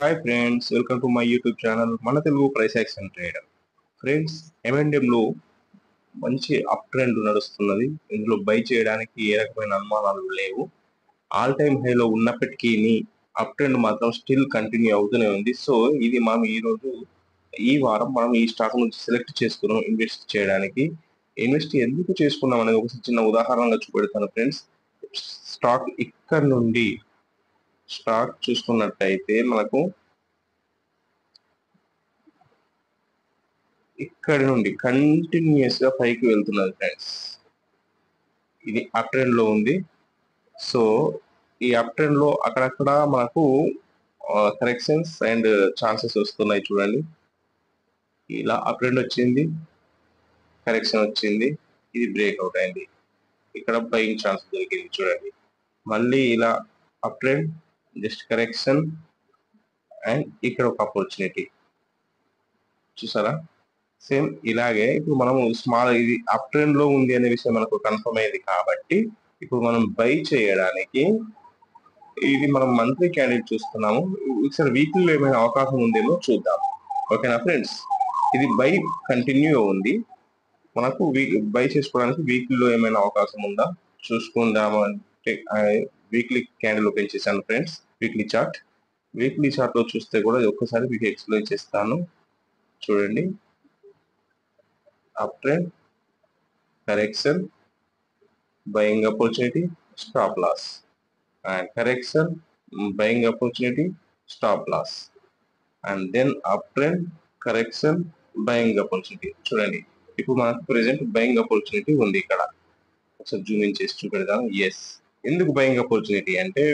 Hi friends, welcome to my YouTube channel మన Telugu price action trader. Friends, M&M లో మంచి up trend నడుస్తున్నది. ఇందులో బై చేయడానికి ఏ రకమైన అనుమానాలు లేవు. ఆల్ టైమ్ హైలో ఉన్నప్పటికీ అప్ ట్రెండ్ మాత్రం స్టిల్ కంటిన్యూ అవుతూనే ఉంది. సో ఇది మనం ఈ వారం మనం ఈ స్టాక్ నుంచి సెలెక్ట్ చేసుకున్నాం ఇన్వెస్ట్ చేయడానికి. ఇన్వెస్ట్ ఎందుకు చేసుకున్నాం అనేది ఒక చిన్న ఉదాహరణగా చూపెడతాను ఫ్రెండ్స్. స్టాక్ చూసుకున్నట్టయితే మనకు ఇక్కడి నుండి కంటిన్యూస్ గా పైకి వెళ్తున్నది ఫ్రెండ్స్. ఇది అప్ ట్రెండ్ లో ఉంది. సో ఈ అప్ ట్రెండ్ లో అక్కడక్కడ మనకు కరెక్షన్స్ అండ్ ఛాన్సెస్ వస్తున్నాయి. చూడండి, ఇలా అప్ ట్రెండ్ వచ్చింది, కరెక్షన్ వచ్చింది, ఇది బ్రేక్అవుట్ అయింది, ఇక్కడ బయింగ్ ఛాన్స్ దొరికింది. చూడండి, మళ్ళీ ఇలా up trend, just correction and ఇక్కడ ఒక ఆపర్చునిటీ. చూసారా? సేమ్ ఇలాగే ఇప్పుడు మనం ఇది అప్ ట్రెండ్ లో ఉంది అనే విషయం మనకు కన్ఫర్మ్ అయింది కాబట్టి ఇప్పుడు మనం బై చేయడానికి ఇది మనం మంత్లీ క్యాండిల్ చూస్తున్నాము. ఒకసారి వీక్లీలో ఏమైనా అవకాశం ఉందేమో చూద్దాం. ఓకేనా ఫ్రెండ్స్? ఇది బై కంటిన్యూ ఉంది. మనకు బై చేసుకోవడానికి వీక్లీలో ఏమైనా అవకాశం ఉందా చూసుకుందాము అంటే వీక్లీ క్యాండిల్ ఓపెన్ చేశాను ఫ్రెండ్స్. వీక్లీ చార్ట్ లో చూస్తే కూడా ఒక్కసారి మీకు ఎక్స్ప్లెయిన్ చేస్తాను. చూడండి, up trend, correction, buying opportunity, stop loss, and correction, buying opportunity, stop loss, and then uptrend, correction, buying opportunity. చూడండి, ఇప్పుడు మనకు ప్రెసెంట్ బయింగ్ ఆపర్చునిటీ ఉంది. ఇక్కడ ఒకసారి జూమ్ ఇన్ చేసి చూపెడదాం. ఎస్, ఎందుకు బయింగ్ ఆపర్చునిటీ అంటే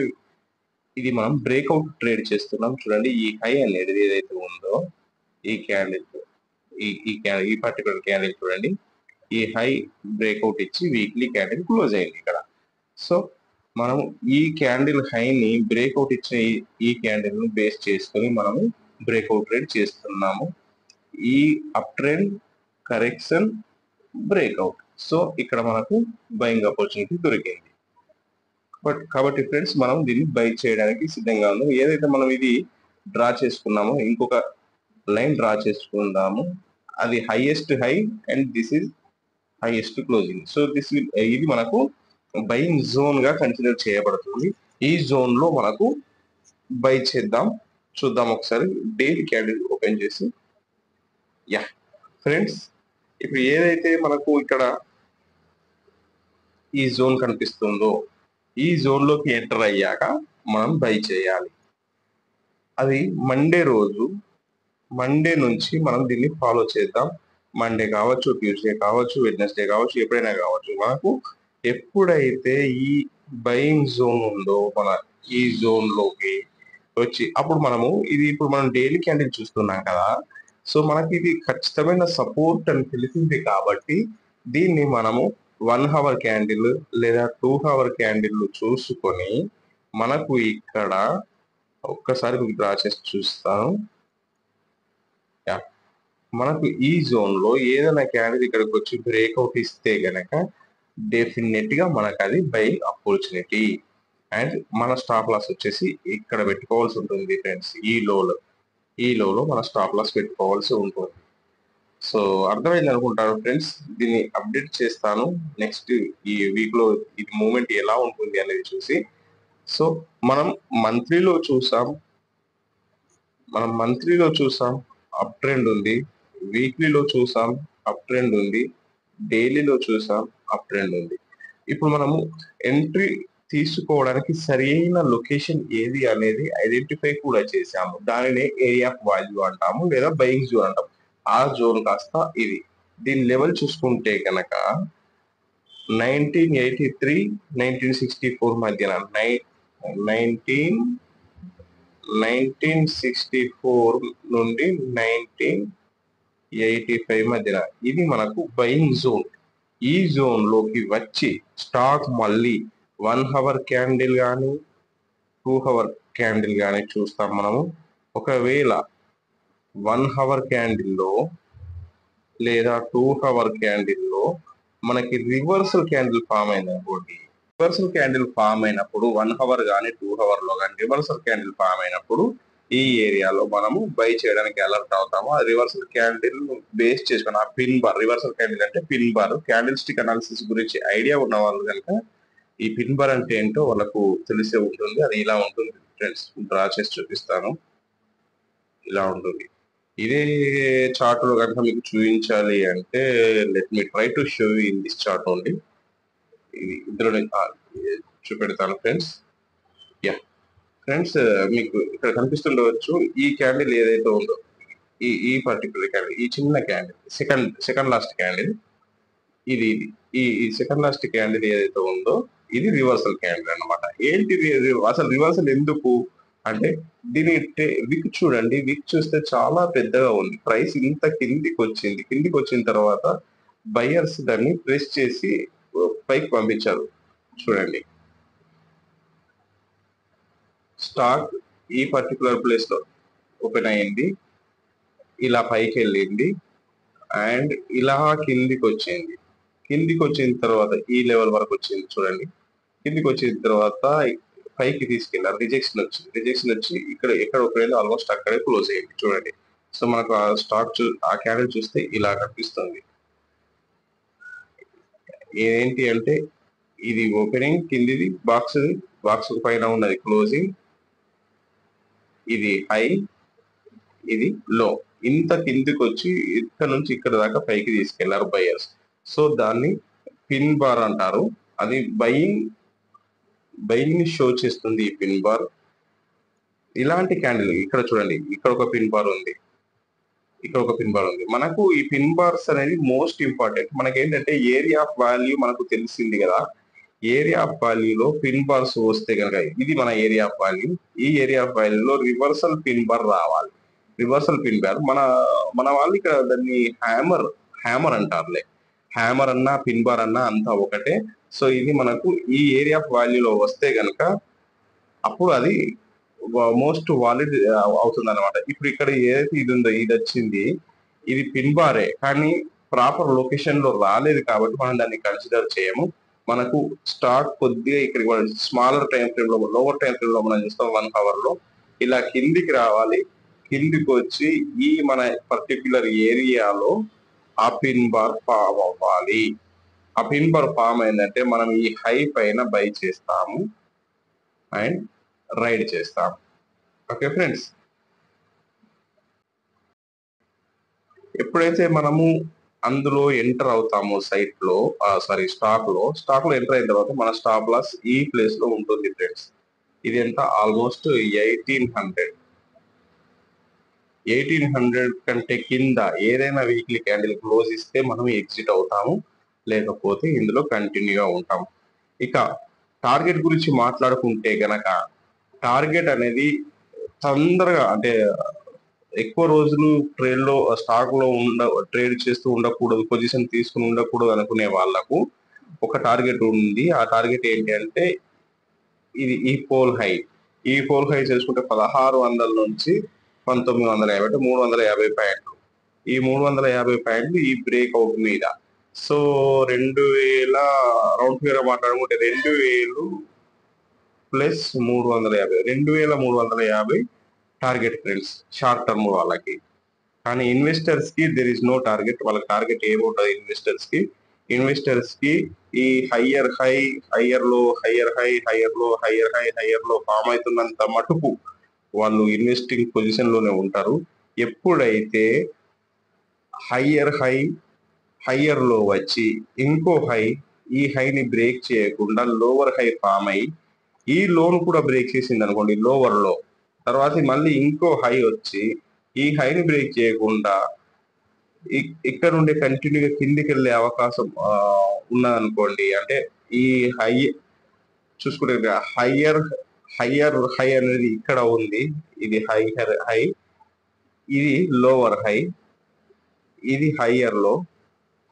ఇది మనం బ్రేక్అవుట్ ట్రేడ్ చేస్తున్నాం. చూడండి, ఈ హై అనేది ఏదైతే ఉందో ఈ క్యాండిల్, ఈ పర్టికులర్ క్యాండిల్ చూడండి, ఈ హై బ్రేక్అవుట్ ఇచ్చి వీక్లీ క్యాండిల్ క్లోజ్ అయింది ఇక్కడ. సో మనం ఈ క్యాండిల్ హైని బ్రేక్అవుట్ ఇచ్చిన ఈ క్యాండిల్ ను బేస్ చేసుకొని మనము బ్రేక్అవుట్ ట్రేడ్ చేస్తున్నాము. ఈ up trend, correction, breakout. So ఇక్కడ మనకు బయింగ్ ఆపర్చునిటీ దొరికింది. కాబట్టి ఫ్రెండ్స్, మనం దీన్ని బై చేయడానికి సిద్ధంగా ఉన్నాం. ఏదైతే మనం ఇది డ్రా చేసుకున్నామో ఇంకొక లైన్ డ్రా చేసుకుందాము. అది highest high and this is highest closing. So ఇది మనకు బయింగ్ జోన్ గా కన్సిడర్ చేయబడుతుంది. ఈ జోన్ లో మనకు బై చేద్దాం. చూద్దాం ఒకసారి డైలీ క్యాండిల్ ఓపెన్ చేసి. యా ఫ్రెండ్స్, ఇప్పుడు ఏదైతే మనకు ఇక్కడ ఈ జోన్ కనిపిస్తుందో ఈ జోన్ లోకి ఎంటర్ అయ్యాక మనం బై చేయాలి. అది మండే నుంచి మనం దీన్ని ఫాలో చేద్దాం. మండే కావచ్చు, ట్యూస్డే కావచ్చు, వెడ్నెస్డే కావచ్చు, ఎప్పుడైనా కావచ్చు. మనకు ఎప్పుడైతే ఈ బయింగ్ జోన్ ఉందో మన ఈ జోన్ లోకి వచ్చి అప్పుడు ఇప్పుడు మనం డైలీ క్యాండిల్ చూస్తున్నాం కదా. సో మనకి ఇది ఖచ్చితమైన సపోర్ట్ అని తెలిసింది కాబట్టి దీన్ని మనము 1 hour క్యాండిల్ లేదా 2 hour క్యాండిల్ చూసుకొని మనకు ఇక్కడ ఒక్కసారి మీకు డ్రా చేసి చూస్తాను. మనకు ఈ జోన్ లో ఏదైనా క్యాండిల్ ఇక్కడికి వచ్చి బ్రేక్అవుట్ ఇస్తే గనక డెఫినెట్ గా మనకు అది బై ఆపర్చునిటీ. అండ్ మన స్టాప్ లాస్ వచ్చేసి ఇక్కడ పెట్టుకోవాల్సి ఉంటుంది ఫ్రెండ్స్. ఈ లోలో మన స్టాప్ లాస్ పెట్టుకోవాల్సి ఉంటుంది. సో అర్థమైంది అనుకుంటాను ఫ్రెండ్స్. దీన్ని అప్డేట్ చేస్తాను నెక్స్ట్ ఈ వీక్ లో ఇది మూమెంట్ ఎలా ఉంటుంది అనేది చూసి. సో మనం మంత్లీలో చూసాం అప్ ట్రెండ్ ఉంది, వీక్లీలో చూసాం అప్ ట్రెండ్ ఉంది, డైలీలో చూసాం అప్ ట్రెండ్ ఉంది. ఇప్పుడు మనము ఎంట్రీ తీసుకోవడానికి సరైన లొకేషన్ ఏది అనేది ఐడెంటిఫై కూడా చేశాము. దానినే ఏరియా ఆఫ్ వాల్యూ అంటాము లేదా బయింగ్ జోన్ అంటాము. ఆ జోన్ కాస్త ఇది. దీని లెవెల్ చూసుకుంటే కనుక 1983 1964 మధ్యన 1964 నుండి 1985 మధ్యన ఇది మనకు బయింగ్ జోన్. ఈ జోన్ లోకి వచ్చి స్టాక్ మళ్ళీ 1 hour క్యాండిల్ కానీ 2 hour క్యాండిల్ కానీ చూస్తాం మనము. ఒకవేళ 1 hour క్యాండిల్లో లేదా 2 hour క్యాండిల్లో మనకి రివర్సల్ క్యాండిల్ ఫామ్ అయింది అనుకోండి. రివర్సల్ క్యాండిల్ ఫామ్ అయినప్పుడు 1 hour కానీ 2 hour లో కానీ రివర్సల్ క్యాండిల్ ఫామ్ అయినప్పుడు ఈ ఏరియాలో మనము బై చేయడానికి అలర్ట్ అవుతాము. ఆ రివర్సల్ క్యాండిల్ బేస్ చేసుకుని ఆ పిన్ బార్, రివర్సల్ క్యాండిల్ అంటే pin bar, candle stick analysis గురించి ఐడియా ఉన్న వాళ్ళు కనుక ఈ పిన్ బార్ అంటే ఏంటో వాళ్ళకు తెలిసే ఉంటుంది. అది ఇలా ఉంటుంది ఫ్రెండ్స్, డ్రా చేసి చూపిస్తాను. ఇలా ఉంటుంది. ఇదే చార్ట్ లో కనుక మీకు చూపించాలి అంటే let me try to show in this chart only. ఇది ఇందులో చూపెడతాను ఫ్రెండ్స్. యా ఫ్రెండ్స్, మీకు ఇక్కడ కనిపిస్తుండవచ్చు ఈ క్యాండిల్ ఏదైతే ఉందో, ఈ పర్టికులర్ క్యాండిల్, ఈ చిన్న క్యాండిల్, సెకండ్ లాస్ట్ క్యాండిల్, ఇది ఈ సెకండ్ లాస్ట్ క్యాండిల్ ఏదైతే ఉందో ఇది రివర్సల్ క్యాండిల్ అన్నమాట. ఏంటి అసలు రివర్సల్ ఎందుకు అంటే దీని విక్ చూడండి, విక్ చూస్తే చాలా పెద్దగా ఉంది. ప్రైస్ ఇంత కిందికి వచ్చిన తర్వాత బయర్స్ దాన్ని ప్రెస్ చేసి పైకి పంపించారు. చూడండి, స్టాక్ ఈ పర్టికులర్ ప్లేస్ లో ఓపెన్ అయింది, ఇలా పైకి వెళ్ళింది అండ్ ఇలా కిందికి వచ్చింది. కిందికి వచ్చిన తర్వాత ఈ లెవెల్ వరకు వచ్చింది చూడండి. కిందికి వచ్చిన తర్వాత పైకి తీసుకెళ్ళారు, రిజెక్షన్ వచ్చి ఎక్కడ ఒకవేళ ఆల్మోస్ట్ అక్కడే క్లోజ్ అయ్యింది చూడండి. సో మనకు ఆ స్టాక్ ఆ క్యాండిల్ చూస్తే ఇలా కనిపిస్తుంది. ఏంటి అంటే ఇది ఓపెనింగ్, కిందిది బాక్స్ పైన ఉన్నది క్లోజింగ్, ఇది హై, ఇది లో. ఇంత కిందికి వచ్చి ఇక్కడ నుంచి ఇక్కడ దాకా పైకి తీసుకెళ్లారు బయర్స్. సో దాన్ని పిన్ బార్ అంటారు. అది బయింగ్ ని షో చేస్తుంది ఈ పిన్ బార్. ఇలాంటి క్యాండిల్ ఇక్కడ చూడండి, ఇక్కడ ఒక పిన్ బార్ ఉంది, ఇక్కడ ఒక పిన్ బార్ ఉంది. మనకు ఈ పిన్ బార్స్ అనేది మోస్ట్ ఇంపార్టెంట్. మనకి ఏంటంటే ఏరియా ఆఫ్ వాల్యూ మనకు తెలిసింది కదా. ఏరియా ఆఫ్ వాల్యూలో పిన్ బార్స్ వస్తే కనుక ఇది మన ఏరియా ఆఫ్ వాల్యూ. ఈ ఏరియా ఆఫ్ వాల్యూలో రివర్సల్ పిన్ బార్ రావాలి. రివర్సల్ పిన్ బార్ మన వాళ్ళు ఇక్కడ దాన్ని హ్యామర్ అంటారులే. హ్యామర్ అన్నా పిన్ బార్ అన్నా అంతా ఒకటే. సో ఇది మనకు ఈ ఏరియా ఆఫ్ వాల్యూలో వస్తే కనుక అప్పుడు అది మోస్ట్ వాలిడ్ అవుతుంది అనమాట. ఇప్పుడు ఇక్కడ ఏదైతే ఇది ఉందో ఇది వచ్చింది, ఇది పిన్ బారే కానీ ప్రాపర్ లొకేషన్ లో రాలేదు కాబట్టి మనం దాన్ని కన్సిడర్ చేయము. మనకు స్టాక్ కొద్దిగా ఇక్కడ స్మాలర్ టైం ఫ్రేమ్ లో, లోవర్ టైం ఫ్రేమ్ లో మనం చూస్తాం 1 hour లో ఇలా కిందికి రావాలి. కిందికి వచ్చి ఈ మన పర్టిక్యులర్ ఏరియాలో ఆ పిన్ బార్ ఫామ్ అవ్వాలి. ఆ పిన్ బార్ ఫామ్ అయిందంటే మనం ఈ హై పైన బై చేస్తాము అండ్ రైడ్ చేస్తాం. ఓకే ఫ్రెండ్స్, ఎప్పుడైతే మనము అందులో ఎంటర్ అవుతామో స్టాక్ లో ఎంటర్ అయిన తర్వాత మన స్టాప్ లాస్ ఈ ప్లేస్ లో ఉంటుంది ఫ్రెండ్స్. ఇది ఎంత? ఆల్మోస్ట్ 1800 కంటే కింద ఏదైనా వీక్లీ క్యాండిల్ క్లోజ్ ఇస్తే మనం ఎగ్జిట్ అవుతాము, లేకపోతే ఇందులో కంటిన్యూగా ఉంటాం. ఇక టార్గెట్ గురించి మాట్లాడుకుంటే గనక టార్గెట్ అనేది తొందరగా అంటే ఎక్కువ రోజులు స్టాక్ లో ట్రేడ్ చేస్తూ ఉండకూడదు, పొజిషన్ తీసుకుని ఉండకూడదు అనుకునే వాళ్ళకు ఒక టార్గెట్ ఉంది. ఆ టార్గెట్ ఏంటి అంటే ఇది ఈ పోల్ హై చేసుకుంటే 1600 నుంచి 1950 అంటే 350 పాయింట్లు. ఈ 350 పాయింట్లు ఈ బ్రేక్అవుట్ మీద. సో 2000 రౌండ్ ఫిగర్ మాట్లాడుకుంటే 2000 plus 350, 2350 target friends short term వాళ్ళకి. కానీ ఇన్వెస్టర్స్ కి దెర్ ఇస్ నో టార్గెట్. వాళ్ళకి టార్గెట్ ఏముంటుంది ఇన్వెస్టర్స్ కి ఈ హయ్యర్ లో ఫామ్ అవుతున్నంత మటుకు వాళ్ళు ఇన్వెస్టింగ్ పొజిషన్ లోనే ఉంటారు. ఎప్పుడైతే హయ్యర్ లో వచ్చి ఇంకో ఈ హైని బ్రేక్ చేయకుండా లోవర్ హై ఫామ్ అయ్యి ఈ లోన్ కూడా బ్రేక్ చేసింది అనుకోండి లోవర్ లో, తర్వాత మళ్ళీ ఇంకో హై వచ్చి ఈ హైని బ్రేక్ చేయకుండా ఇక్కడ నుండి కంటిన్యూగా కిందికి వెళ్ళే అవకాశం ఉన్నదనుకోండి. అంటే ఈ హై చూసుకుంటే హై అనేది ఇక్కడ ఉంది, ఇది హై, ఇది లోవర్ హై, ఇది హయ్యర్ లో,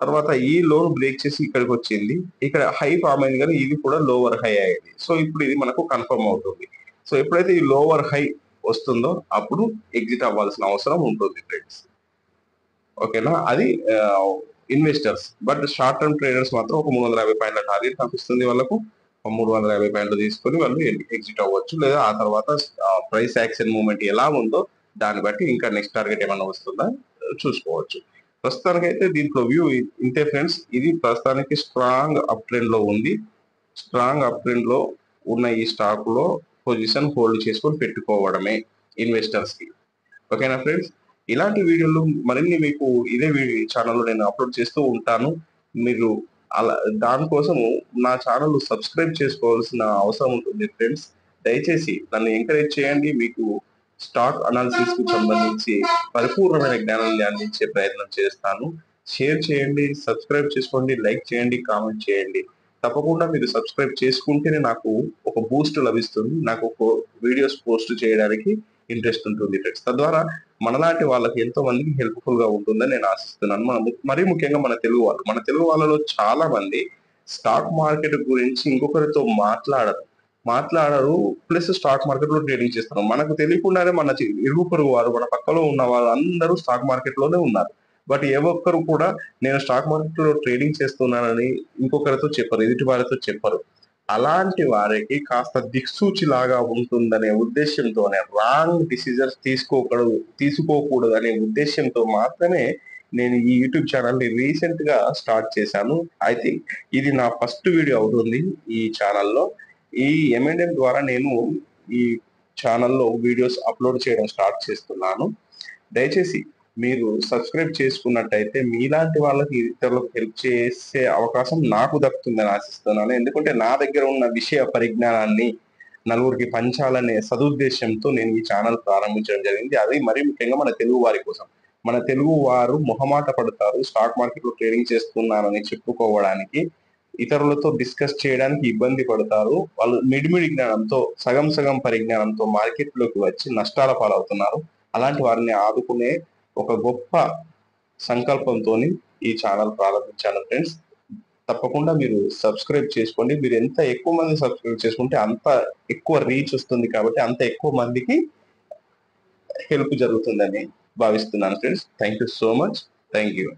తర్వాత ఈ లోన్ బ్రేక్ చేసి ఇక్కడికి వచ్చింది, ఇక్కడ హై ఫామ్ అయింది కానీ ఇది కూడా లోవర్ హై అయింది. సో ఇప్పుడు ఇది మనకు కన్ఫర్మ్ అవుతుంది. సో ఎప్పుడైతే ఈ లోవర్ హై వస్తుందో అప్పుడు ఎగ్జిట్ అవ్వాల్సిన అవసరం ఉంటుంది ఫ్రెండ్స్. ఓకేనా, అది investors. But short term traders మాత్రం ఒక 350 పాయింట్ల టార్గెట్ కనిపిస్తుంది వాళ్ళకు. 350 పాయింట్లు తీసుకొని వాళ్ళు ఎగ్జిట్ అవ్వచ్చు. లేదా ఆ తర్వాత ప్రైస్ యాక్షన్ మూవ్‌మెంట్ ఎలా ఉందో దాన్ని బట్టి ఇంకా నెక్స్ట్ టార్గెట్ ఏమన్నా వస్తుందా చూసుకోవచ్చు. ప్రస్తుతానికైతే దీంట్లో వ్యూ ఇంతే ఫ్రెండ్స్. ఇది ప్రస్తుతానికి స్ట్రాంగ్ అప్ ట్రెండ్ లో ఉంది. స్ట్రాంగ్ అప్ ట్రెండ్ లో ఉన్న ఈ స్టాక్ లో పొజిషన్ హోల్డ్ చేసుకొని పెట్టుకోవడమే ఇన్వెస్టర్స్ కి. ఓకేనా ఫ్రెండ్స్? ఇలాంటి వీడియోలు మరిన్ని మీకు ఇదే ఛానల్లో నేను అప్లోడ్ చేస్తూ ఉంటాను. మీరు అలా దానికోసము నా ఛానల్ సబ్స్క్రైబ్ చేసుకోవాల్సిన అవసరం ఉంటుంది ఫ్రెండ్స్. దయచేసి నన్ను ఎంకరేజ్ చేయండి. మీకు స్టాక్ అనాలిసిస్ కు సంబంధించి పరిపూర్ణమైన జ్ఞానాన్ని అందించే ప్రయత్నం చేస్తాను. షేర్ చేయండి, సబ్స్క్రైబ్ చేసుకోండి, లైక్ చేయండి, కామెంట్ చేయండి. తప్పకుండా మీరు సబ్స్క్రైబ్ చేసుకుంటేనే నాకు ఒక బూస్ట్ లభిస్తుంది. నాకు ఒక వీడియోస్ పోస్ట్ చేయడానికి ఇంట్రెస్ట్ ఉంటుంది ఫ్రెండ్స్. తద్వారా మనలాంటి వాళ్ళకి ఎంతో మందికి హెల్ప్‌ఫుల్ గా ఉంటుందని నేను ఆశిస్తున్నాను. మరీ ముఖ్యంగా మన తెలుగు వాళ్ళు. మన తెలుగు వాళ్ళలో చాలా మంది స్టాక్ మార్కెట్ గురించి ఇంకొకరితో మాట్లాడరు. ప్లస్ స్టాక్ మార్కెట్‌లో ట్రేడింగ్ చేస్తున్నారు. మనకు తెలియకుండానే మన ఇరుగు పొరుగు వారు, మన పక్కలో ఉన్న వాళ్ళందరూ స్టాక్ మార్కెట్‌లోనే ఉన్నారు. బట్ ఏ ఒక్కరు కూడా నేను స్టాక్ మార్కెట్‌లో ట్రేడింగ్ చేస్తున్నానని ఇంకొకరితో చెప్పరు. ఎదుటి వారితో చెప్పరు. అలాంటి వారికి కాస్త దిక్సూచిలాగా ఉంటుందనే ఉద్దేశ్యంతోనే రాంగ్ డిసిజన్స్ తీసుకోకూడదనే ఉద్దేశ్యంతో మాత్రమే నేను ఈ యూట్యూబ్ ఛానల్ ని రీసెంట్ గా స్టార్ట్ చేశాను. ఐ థింక్ ఇది నా ఫస్ట్ వీడియో అవుతుంది ఈ ఛానల్లో. ఈ M&M ద్వారా నేను ఈ ఛానల్లో వీడియోస్ అప్లోడ్ చేయడం స్టార్ట్ చేస్తున్నాను. దయచేసి మీరు సబ్స్క్రైబ్ చేసుకున్నట్టయితే మీలాంటి వాళ్ళకి ఇతరులకు హెల్ప్ చేసే అవకాశం నాకు దక్కుతుందని ఆశిస్తున్నాను. ఎందుకంటే నా దగ్గర ఉన్న విషయ పరిజ్ఞానాన్ని నలుగురికి పంచాలనే సదుద్దేశంతో నేను ఈ ఛానల్ ప్రారంభించడం జరిగింది. అది మరీ ముఖ్యంగా మన తెలుగు వారి కోసం. మన తెలుగు వారు మొహమాట పడతారు. స్టాక్ మార్కెట్‌లో ట్రేడింగ్ చేస్తున్నానని చెప్పుకోవడానికి. ఇతరులతో డిస్కస్ చేయడానికి ఇబ్బంది పడతారు. వాళ్ళు మిడిమిడి జ్ఞానంతో, సగం పరిజ్ఞానంతో మార్కెట్‌లోకి వచ్చి నష్టాల పాలవుతున్నారు. అలాంటి వారిని ఆదుకునే ఒక గొప్ప సంకల్పంతోని ఈ ఛానల్ ప్రారంభించాను ఫ్రెండ్స్. తప్పకుండా మీరు సబ్స్క్రైబ్ చేసుకోండి. మీరు ఎంత ఎక్కువ మంది సబ్స్క్రైబ్ చేసుకుంటే అంత ఎక్కువ రీచ్ వస్తుంది కాబట్టి అంత ఎక్కువ మందికి హెల్ప్ జరుగుతుందని భావిస్తున్నాను friends. Thank you so much. Thank you.